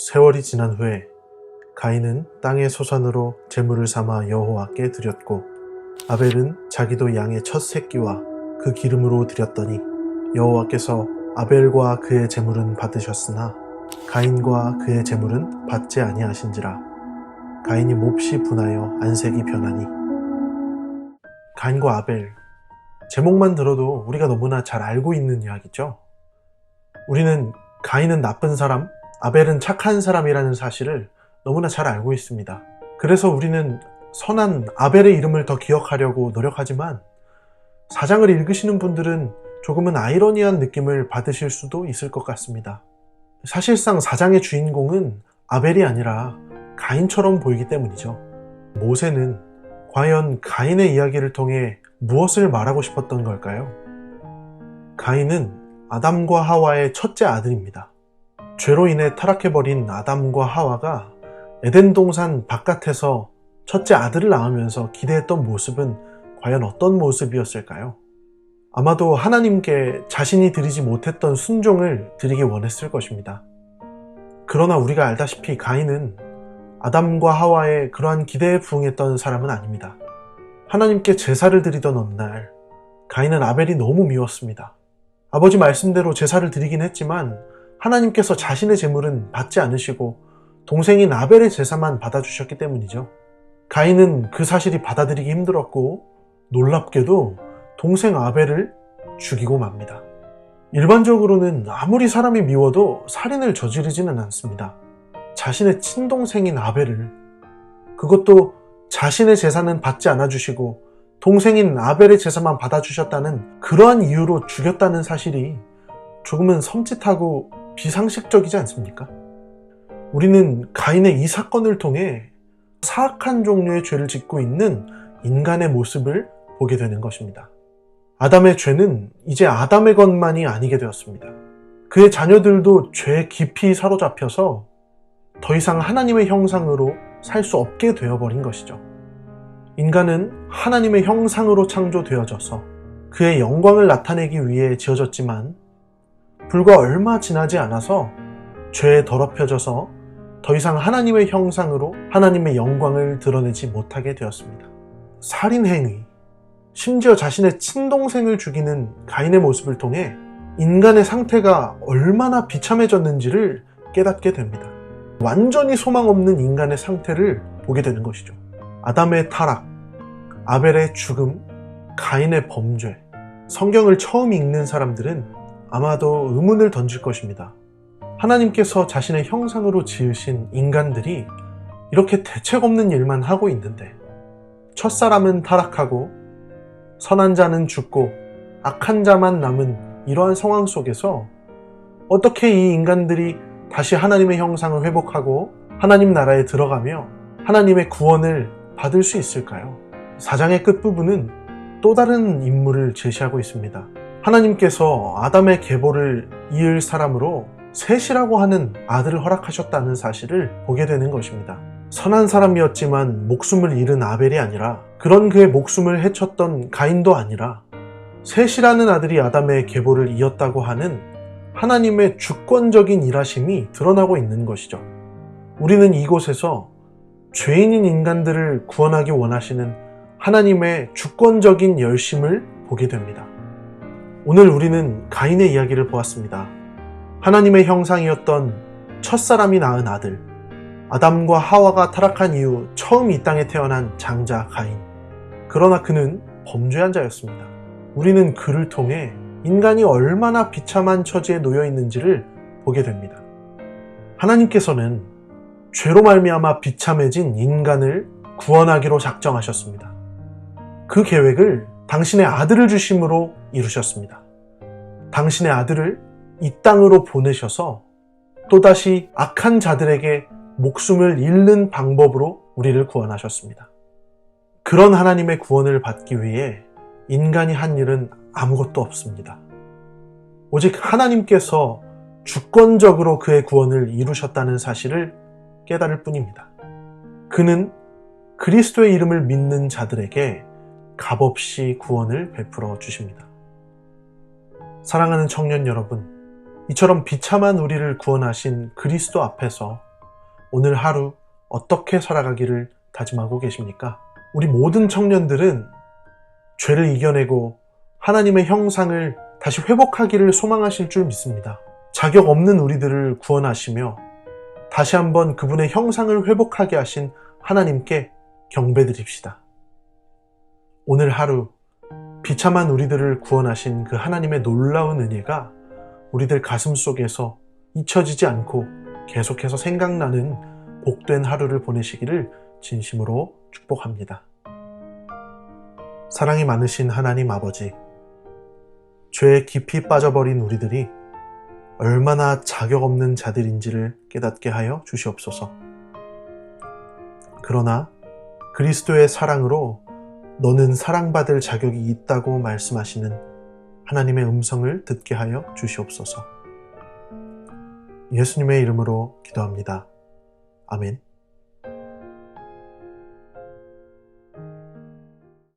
세월이 지난 후에 가인은 땅의 소산으로 제물을 삼아 여호와께 드렸고 아벨은 자기도 양의 첫 새끼와 그 기름으로 드렸더니 여호와께서 아벨과 그의 제물은 받으셨으나 가인과 그의 제물은 받지 아니하신지라. 가인이 몹시 분하여 안색이 변하니. 가인과 아벨, 제목만 들어도 우리가 너무나 잘 알고 있는 이야기죠. 우리는 가인은 나쁜 사람, 아벨은 착한 사람이라는 사실을 너무나 잘 알고 있습니다. 그래서 우리는 선한 아벨의 이름을 더 기억하려고 노력하지만 사장을 읽으시는 분들은 조금은 아이러니한 느낌을 받으실 수도 있을 것 같습니다. 사실상 사장의 주인공은 아벨이 아니라 가인처럼 보이기 때문이죠. 모세는 과연 가인의 이야기를 통해 무엇을 말하고 싶었던 걸까요? 가인은 아담과 하와의 첫째 아들입니다. 죄로 인해 타락해버린 아담과 하와가 에덴 동산 바깥에서 첫째 아들을 낳으면서 기대했던 모습은 과연 어떤 모습이었을까요? 아마도 하나님께 자신이 드리지 못했던 순종을 드리기 원했을 것입니다. 그러나 우리가 알다시피 가인은 아담과 하와의 그러한 기대에 부응했던 사람은 아닙니다. 하나님께 제사를 드리던 어느 날 가인은 아벨이 너무 미웠습니다. 아버지 말씀대로 제사를 드리긴 했지만 하나님께서 자신의 제물은 받지 않으시고 동생인 아벨의 제사만 받아주셨기 때문이죠. 가인은 그 사실이 받아들이기 힘들었고 놀랍게도 동생 아벨을 죽이고 맙니다. 일반적으로는 아무리 사람이 미워도 살인을 저지르지는 않습니다. 자신의 친동생인 아벨을, 그것도 자신의 제사는 받지 않아주시고 동생인 아벨의 제사만 받아주셨다는 그러한 이유로 죽였다는 사실이 조금은 섬찟하고 비상식적이지 않습니까? 우리는 가인의 이 사건을 통해 사악한 종류의 죄를 짓고 있는 인간의 모습을 보게 되는 것입니다. 아담의 죄는 이제 아담의 것만이 아니게 되었습니다. 그의 자녀들도 죄에 깊이 사로잡혀서 더 이상 하나님의 형상으로 살 수 없게 되어버린 것이죠. 인간은 하나님의 형상으로 창조되어져서 그의 영광을 나타내기 위해 지어졌지만 불과 얼마 지나지 않아서 죄에 더럽혀져서 더 이상 하나님의 형상으로 하나님의 영광을 드러내지 못하게 되었습니다. 살인행위, 심지어 자신의 친동생을 죽이는 가인의 모습을 통해 인간의 상태가 얼마나 비참해졌는지를 깨닫게 됩니다. 완전히 소망 없는 인간의 상태를 보게 되는 것이죠. 아담의 타락, 아벨의 죽음, 가인의 범죄. 성경을 처음 읽는 사람들은 아마도 의문을 던질 것입니다. 하나님께서 자신의 형상으로 지으신 인간들이 이렇게 대책 없는 일만 하고 있는데 첫사람은 타락하고 선한 자는 죽고 악한 자만 남은 이러한 상황 속에서 어떻게 이 인간들이 다시 하나님의 형상을 회복하고 하나님 나라에 들어가며 하나님의 구원을 받을 수 있을까요? 4장의 끝부분은 또 다른 인물을 제시하고 있습니다. 하나님께서 아담의 계보를 이을 사람으로 셋이라고 하는 아들을 허락하셨다는 사실을 보게 되는 것입니다. 선한 사람이었지만 목숨을 잃은 아벨이 아니라 그런 그의 목숨을 해쳤던 가인도 아니라 셋이라는 아들이 아담의 계보를 이었다고 하는 하나님의 주권적인 일하심이 드러나고 있는 것이죠. 우리는 이곳에서 죄인인 인간들을 구원하기 원하시는 하나님의 주권적인 열심을 보게 됩니다. 오늘 우리는 가인의 이야기를 보았습니다. 하나님의 형상이었던 첫사람이 낳은 아들, 아담과 하와가 타락한 이후 처음 이 땅에 태어난 장자 가인. 그러나 그는 범죄한 자였습니다. 우리는 그를 통해 인간이 얼마나 비참한 처지에 놓여 있는지를 보게 됩니다. 하나님께서는 죄로 말미암아 비참해진 인간을 구원하기로 작정하셨습니다. 그 계획을 당신의 아들을 주심으로 이루셨습니다. 당신의 아들을 이 땅으로 보내셔서 또다시 악한 자들에게 목숨을 잃는 방법으로 우리를 구원하셨습니다. 그런 하나님의 구원을 받기 위해 인간이 한 일은 아무것도 없습니다. 오직 하나님께서 주권적으로 그의 구원을 이루셨다는 사실을 깨달을 뿐입니다. 그는 그리스도의 이름을 믿는 자들에게 값없이 구원을 베풀어 주십니다. 사랑하는 청년 여러분, 이처럼 비참한 우리를 구원하신 그리스도 앞에서 오늘 하루 어떻게 살아가기를 다짐하고 계십니까? 우리 모든 청년들은 죄를 이겨내고 하나님의 형상을 다시 회복하기를 소망하실 줄 믿습니다. 자격 없는 우리들을 구원하시며 다시 한번 그분의 형상을 회복하게 하신 하나님께 경배드립시다. 오늘 하루 비참한 우리들을 구원하신 그 하나님의 놀라운 은혜가 우리들 가슴 속에서 잊혀지지 않고 계속해서 생각나는 복된 하루를 보내시기를 진심으로 축복합니다. 사랑이 많으신 하나님 아버지, 죄에 깊이 빠져버린 우리들이 얼마나 자격 없는 자들인지를 깨닫게 하여 주시옵소서. 그러나 그리스도의 사랑으로 너는 사랑받을 자격이 있다고 말씀하시는 하나님의 음성을 듣게 하여 주시옵소서. 예수님의 이름으로 기도합니다. 아멘.